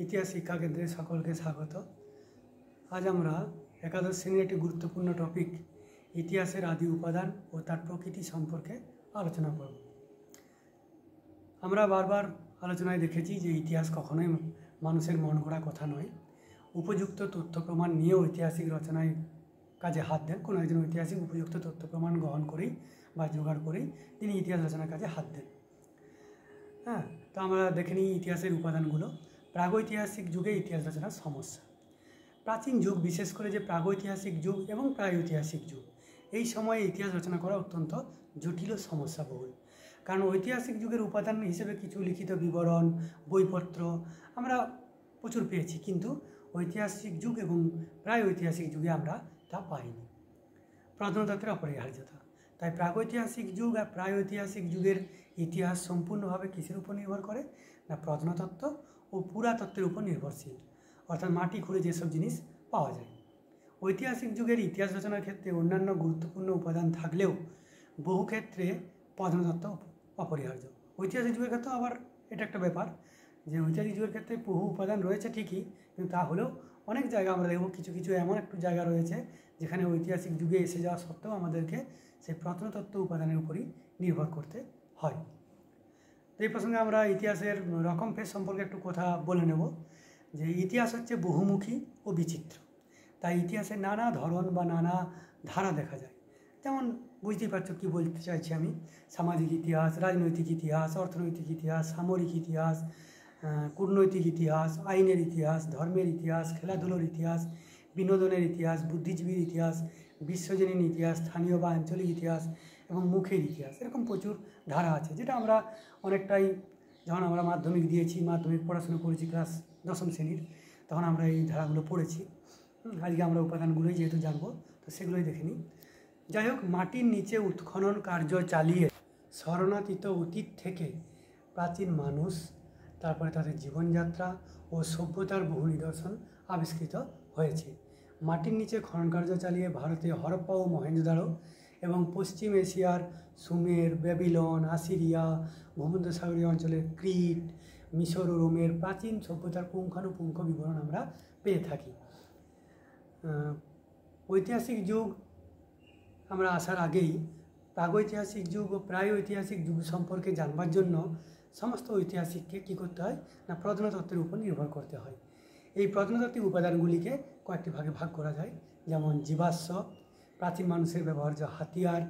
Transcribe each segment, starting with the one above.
ইতিহাস শিক্ষা কেন্দ্রে সকলকে স্বাগত। আজ আমরা একাদশ শ্রেণীর একটি গুরুত্বপূর্ণ টপিক ইতিহাসের আদি উপাদান ও তার প্রকৃতি সম্পর্কে আলোচনা করব। আমরা বারবার আলোচনায় দেখেছি যে ইতিহাস কখনোই মানুষের মন গড়া কথা নয়। উপযুক্ত তথ্য প্রমাণ নিয়েও ঐতিহাসিক রচনায় কাজে হাত দেন। কোনো একজন ঐতিহাসিক উপযুক্ত তথ্য প্রমাণ গ্রহণ করেই বা জোগাড় করেই তিনি ইতিহাস রচনার কাজে হাত দেন। তো আমরা দেখে নিই ইতিহাসের উপাদানগুলো। প্রাগৈতিহাসিক যুগে ইতিহাস রচনার সমস্যা। প্রাচীন যুগ, বিশেষ করে যে প্রাগৈতিহাসিক যুগ এবং প্রাগৈতিহাসিক যুগ, এই সময়ে ইতিহাস রচনা করা অত্যন্ত জটিল ও সমস্যাবহুল। কারণ ঐতিহাসিক যুগের উপাদান হিসেবে কিছু লিখিত বিবরণ, বইপত্র আমরা প্রচুর পেয়েছি, কিন্তু ঐতিহাসিক যুগ এবং প্রাগৈতিহাসিক যুগে আমরা তা পাইনি। প্রত্নতত্ত্বের অপরিহার্যতা। তাই প্রাগৈতিহাসিক যুগ আর প্রাগৈতিহাসিক যুগের ইতিহাস সম্পূর্ণভাবে কিসের উপর নির্ভর করে না, প্রত্নতত্ত্ব ও পুরাতত্ত্বের উপর নির্ভরশীল, অর্থাৎ মাটি খুঁড়ে যেসব জিনিস পাওয়া যায়। ঐতিহাসিক যুগের ইতিহাস রচনার ক্ষেত্রে অন্যান্য গুরুত্বপূর্ণ উপাদান থাকলেও বহু ক্ষেত্রে প্রত্নতত্ত্ব অপরিহার্য। ঐতিহাসিক যুগের ক্ষেত্রে আবার এটা একটা ব্যাপার যে ঐতিহাসিক যুগের ক্ষেত্রে বহু উপাদান রয়েছে ঠিকই, কিন্তু তা হলেও অনেক জায়গা আমরা দেখব কিছু কিছু এমন একটু জায়গা রয়েছে যেখানে ঐতিহাসিক যুগে এসে যাওয়া সত্ত্বেও আমাদেরকে সেই প্রত্নতত্ত্ব উপাদানের উপরই নির্ভর করতে হয়। এই প্রসঙ্গে আমরা ইতিহাসের রকমফের সম্পর্কে একটু কথা বলে নেব যে ইতিহাস হচ্ছে বহুমুখী ও বিচিত্র। তাই ইতিহাসের নানা ধরন বা নানা ধারা দেখা যায়। যেমন বুঝতেই পারছো কী বলতে চাইছি আমি। সামাজিক ইতিহাস, রাজনৈতিক ইতিহাস, অর্থনৈতিক ইতিহাস, সামরিক ইতিহাস, কূটনৈতিক ইতিহাস, আইনের ইতিহাস, ধর্মের ইতিহাস, খেলাধুলোর ইতিহাস, বিনোদনের ইতিহাস, বুদ্ধিজীবীর ইতিহাস, বিশ্বজনীন ইতিহাস, স্থানীয় বা আঞ্চলিক ইতিহাস এবং মুখের ইতিহাস। এরকম প্রচুর ধারা আছে, যেটা আমরা অনেকটাই যখন আমরা মাধ্যমিক দিয়েছি, মাধ্যমিক পড়াশোনা করেছি ক্লাস 10ম শ্রেণীর, তখন আমরা এই ধারাগুলো পড়েছি। আজকে আমরা উপাদানগুলোই যেহেতু জানবো, তো সেগুলোই দেখে নিই। যাই হোক, মাটির নিচে উৎখনন কার্য চালিয়ে শরণাতীত অতীত থেকে প্রাচীন মানুষ, তারপরে তাদের জীবনযাত্রা ও সভ্যতার বহু নিদর্শন আবিষ্কৃত হয়েছে। মাটির নিচে খনন কার্য চালিয়ে ভারতে হরপ্পা ও মহেঞ্জোদারো এবং পশ্চিম এশিয়ার সুমের, ব্যাবিলন, আসিরিয়া, ভূমধ্যসাগরীয় অঞ্চলের ক্রিট, মিশর ও রোমের প্রাচীন সভ্যতার পুঙ্খানুপুঙ্খ বিবরণ আমরা পেয়ে থাকি। ঐতিহাসিক যুগ আমরা আসার আগেই প্রাগৈতিহাসিক যুগ ও প্রাগৈতিহাসিক যুগ সম্পর্কে জানবার জন্য সমস্ত ঐতিহাসিককে কী করতে হয় না, প্রত্নতত্ত্বের উপর নির্ভর করতে হয়। এই প্রত্নতাত্ত্বিক উপাদানগুলিকে কয়েকটি ভাগে ভাগ করা যায়, যেমন জীবাশ্ম, প্রাচীন মানুষের ব্যবহার্য হাতিয়ার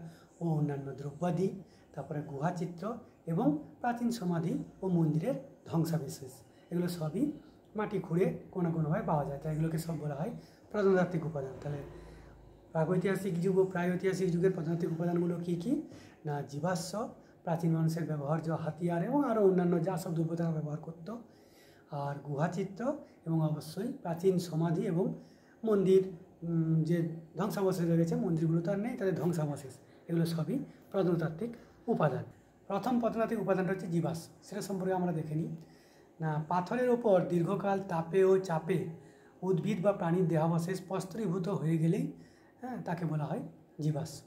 ও অন্যান্য দ্রব্যাদি, তারপরে গুহাচিত্র এবং প্রাচীন সমাধি ও মন্দিরের ধ্বংসাবশেষ। এগুলো সবই মাটি খুঁড়ে কোনো কোনোভাবে পাওয়া যায়, তাই এগুলোকে সব বলা হয় প্রত্নতাত্ত্বিক উপাদান। তাহলে প্রাগৈতিহাসিক যুগ ও প্রাগৈতিহাসিক যুগের প্রত্নতাত্ত্বিক উপাদানগুলো কী কী না, জীবাশ্ম, প্রাচীন মানুষের ব্যবহার্য হাতিয়ার এবং আরও অন্যান্য যা সব দ্রব্য তারা ব্যবহার করত, আর গুহাচিত্র এবং অবশ্যই প্রাচীন সমাধি এবং মন্দির, যে ধ্বংসাবশেষ রয়েছে, মন্দিরগুলো তো আর নেই, তাদের ধ্বংসাবশেষ, এগুলো সবই প্রত্নতাত্ত্বিক উপাদান। প্রথম প্রত্নতাত্ত্বিক উপাদানটা হচ্ছে জীবাশ্ম। সেটা সম্পর্কে আমরা দেখে নিই না, পাথরের ওপর দীর্ঘকাল তাপে ও চাপে উদ্ভিদ বা প্রাণীর দেহাবশেষ প্রস্তরীভূত হয়ে গেলেই তাকে বলা হয় জীবাশ্ম।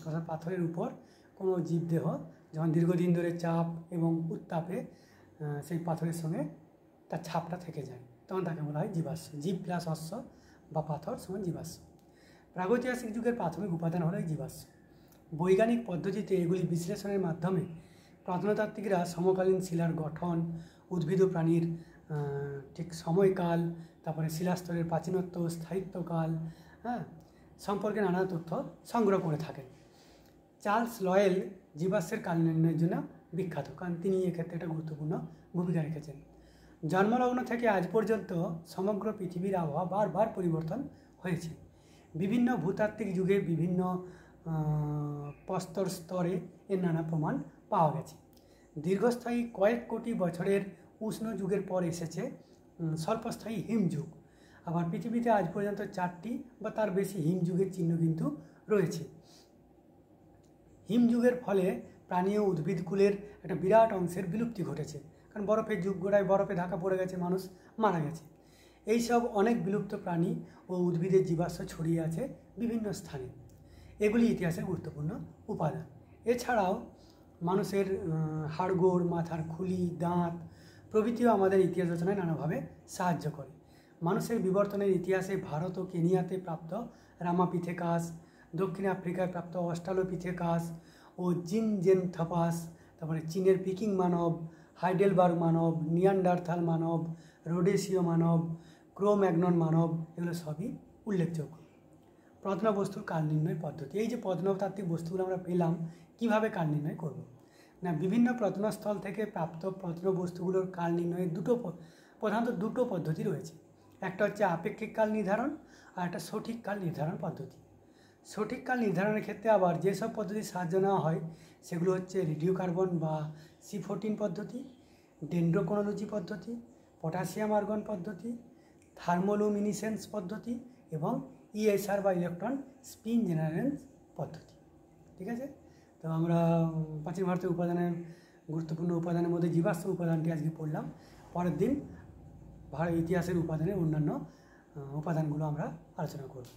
অর্থাৎ পাথরের উপর কোনো জীবদেহ যখন দীর্ঘদিন ধরে চাপ এবং উত্তাপে সেই পাথরের সঙ্গে তার ছাপটা থেকে যায়, তখন তাকে বলা হয় জীবাশ্ম। জীব প্লাস অশ্ব বা পাথর সমান জীবাশ্ম। প্রাগৈতিহাসিক যুগের প্রাথমিক উপাদান হলো এই জীবাশ্ম। বৈজ্ঞানিক পদ্ধতিতে এগুলি বিশ্লেষণের মাধ্যমে প্রত্নতাত্ত্বিকরা সমকালীন শিলার গঠন, উদ্ভিদ ও প্রাণীর ঠিক সময়কাল, তারপরে শিলাস্তরের প্রাচীনত্ব, স্থায়িত্বকাল সম্পর্কে নানা তথ্য সংগ্রহ করে থাকেন। চার্লস লয়েল জীবাশ্মের কাল নির্ণয়ের জন্য বিখ্যাত, কারণ তিনি এক্ষেত্রে একটা গুরুত্বপূর্ণ ভূমিকা রেখেছেন। জন্মলগ্ন থেকে আজ পর্যন্ত সমগ্র পৃথিবীর আবহাওয়া বারবার পরিবর্তন হয়েছে। বিভিন্ন ভূতাত্ত্বিক যুগে বিভিন্ন প্রস্তর স্তরে এর নানা প্রমাণ পাওয়া গেছে। দীর্ঘস্থায়ী কয়েক কোটি বছরের উষ্ণ যুগের পর এসেছে স্বল্পস্থায়ী হিমযুগ। আবার পৃথিবীতে আজ পর্যন্ত 4টি বা তার বেশি হিমযুগের চিহ্ন কিন্তু রয়েছে। হিমযুগের ফলে প্রাণী ও উদ্ভিদকুলের একটা বিরাট অংশের বিলুপ্তি ঘটেছে, কারণ বরফের যুগ গোড়ায় বরফে ঢাকা পড়ে গেছে, মানুষ মারা গেছে। এইসব অনেক বিলুপ্ত প্রাণী ও উদ্ভিদের জীবাশ্ম ছড়িয়ে আছে বিভিন্ন স্থানে। এগুলি ইতিহাসের গুরুত্বপূর্ণ উপাদান। এছাড়াও মানুষের হাড়গোড়, মাথার খুলি, দাঁত প্রভৃতিও আমাদের ইতিহাস রচনায় নানাভাবে সাহায্য করে। মানুষের বিবর্তনের ইতিহাসে ভারত ও কেনিয়াতে প্রাপ্ত রামাপিথেকাস, দক্ষিণ আফ্রিকায় প্রাপ্ত অস্ট্রালোপিথেকাস ও জিনজেনথপাস, তারপরে চীনের পিকিং মানব, হাইডেলবার্গ মানব, নিয়ান্ডারথাল মানব, রোডেসীয় মানব, ক্রোম্যাগনন মানব, এগুলো সবই উল্লেখযোগ্য। প্রত্নবস্তুর কাল নির্ণয় পদ্ধতি। এই যে প্রত্নতাত্ত্বিক বস্তুগুলো আমরা পেলাম, কিভাবে কাল নির্ণয় করব না, বিভিন্ন প্রত্নস্থল থেকে প্রাপ্ত প্রত্নবস্তুগুলোর কাল নির্ণয়ের প্রধানত দুটো পদ্ধতি রয়েছে। একটা হচ্ছে আপেক্ষিক কাল নির্ধারণ আর একটা সঠিক কাল নির্ধারণ পদ্ধতি। সঠিক কাল নির্ধারণের ক্ষেত্রে আবার যেসব পদ্ধতির সাহায্য নেওয়া হয় সেগুলো হচ্ছে রেডিওকার্বন বা C14 পদ্ধতি, ডেন্ড্রোক্রোনোলজি পদ্ধতি, পটাশিয়াম আর্গন পদ্ধতি, থার্মোলুমিনিসেন্স পদ্ধতি এবং ESR বা ইলেকট্রন স্পিন জেনারেন্স পদ্ধতি। ঠিক আছে, তো আমরা প্রাচীন ভারতের উপাদানের গুরুত্বপূর্ণ উপাদানের মধ্যে জীবাশ্ম উপাদানটি আজকে পড়লাম। পরের দিন ইতিহাসের উপাদানের অন্যান্য উপাদানগুলো আমরা আলোচনা করব।